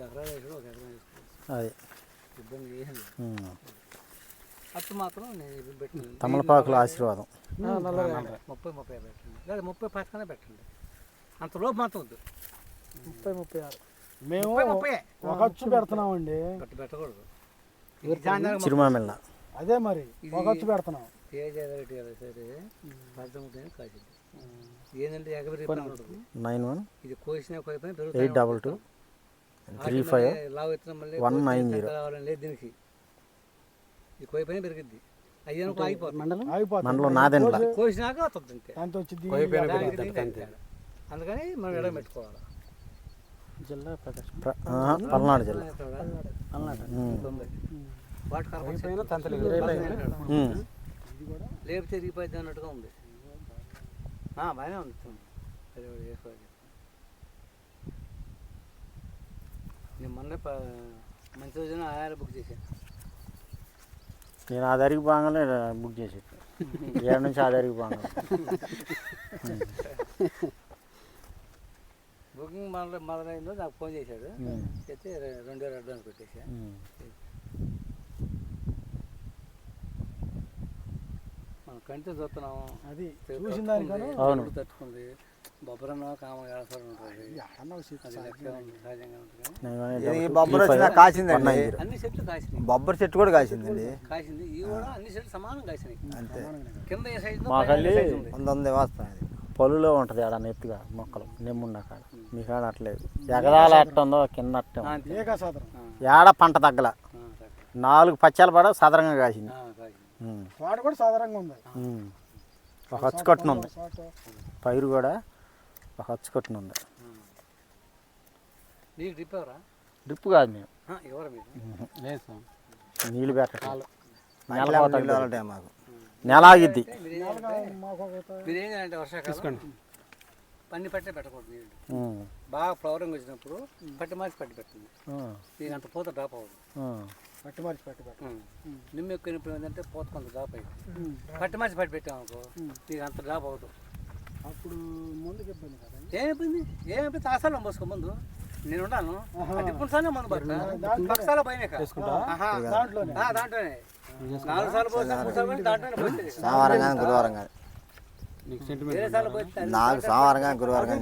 ఎకరాలు వేసాడు, 1 ఎకరం వేసుకోవచ్చు. అది ఇబ్బంది ఏం లేదు. అప్పుడు మాత్రం నేను పెట్టింది తమలపాకుల ఆశీర్వాదం 30-35 పెట్టండి, లేదా 30-25 పెట్టండి. అంతలోపు మాత్రం వద్దు. 30-36 మేము 30 ఒక అచ్చు పెడుతున్నామండి. గట్టి పెట్టకూడదు. చిరుమామిళ్ళ అదే మరి ఒక అచ్చు పెడుతున్నాం. తేజారెడ్డి సరే అర్థమవుతుంది కాసింది. ఏంటంటే ఎగబెరి 91 ఇది కోసిన కోయిపోయిన 822 35 లావు ఎత్తున మళ్ళీ 190 కావాలని లేదు దీనికి. ఇది కోయిపోయిన పెరిగిద్ది. అయ్యాను ఆగిపోతుంది. మండలం నాదెండ్ల కోసినాక వస్తుంది అంతే. అంత వచ్చింది. అందుకని మనం ఎడ పెట్టుకోవాలి. జిల్లా ప్రకాశం పల్నాడు జిల్లా. వాటి లేపు తిరిగిపోయింది అన్నట్టుగా ఉంది. బాగానే ఉంది. నేను మొన్న మంచి రోజున ఆయాలు బుక్ చేశాను. నేను ఆధారికి బాగానే బుక్ చేసి 7 నుంచి ఆధారికి బాగా బుకింగ్ మొదలైందో నాకు ఫోన్ చేశాడు. అయితే 2000 అడ్వాన్స్ పెట్టేసా. మనం కంటితో చూస్తున్నాం. అది చూసిన దానికన్నా తట్టుకుంది. బొబ్బరన్న కామ ఏడాసారి ఉంటుంది. బొబ్బర వచ్చినా కాసిందండి. అన్ని చెట్లు కాసినాయి. బొబ్బర చెట్టు కూడా కాసిందండి. కాసింది. ఇవి కూడా అన్ని చెట్లు సమానం కాసినాయి. అంతే. కింద ఏ సైజు ఉంది వాస్తవం. అది పొలులో ఉంటుంది ఆడ ఎత్తుగా మొక్కలు నెమ్మున్న కాడ. మీ కాడ అట్లేదు. ఎగరాలు ఎట్టుందో కింద అట్ట ఏడ పంట తగ్గల. 4 పచ్చాలు పడ సాధారణంగా కాసింది. వాడు కూడా సాధారణంగా ఉంది. ఒక హచ్చు కట్టున ఉంది. పైరు కూడా ఒక హచ్చు కట్టున ఉంది. డ్రిప్ కాదు మేము నీళ్ళు పెట్టాలి. నెల ఆగిద్ది. మీరు ఏం చేయాలంటే వర్షాకాలం పన్ని పట్టే పెట్టకూడదు. నీళ్ళు బాగా ఫ్లవరింగ్ వచ్చినప్పుడు పట్టి మార్చి పట్టి పెట్టండి. దీని అంత పూత డ్రాప్ అవ్వదు. పట్టి మార్చి పట్టి పెట్టండి. నిమ్మ ఎక్కువ ఏంటంటే పూత కొంత డ్రాప్ అయ్యింది. పట్టి మార్చి పట్టి పెట్టామనుకో నీకు అంత డ్రాప్ అవ్వదు. అప్పుడు ముందుకు ఇబ్బంది కదా. ఏమైపోయింది ఆసాలు పోసుకో ముందు. నేను ఉన్నాను ఇప్పుడు సార్లు మందు పక్కసాల పైన దాంట్లోనే 4 సార్లు పోతే 3 సార్లు దాంట్లోనే పోతుంది. సోమవారం కానీ గురువారం కానీ వేరే సార్లు పోతే నాకు సోమవారం కానీ గురువారం కానీ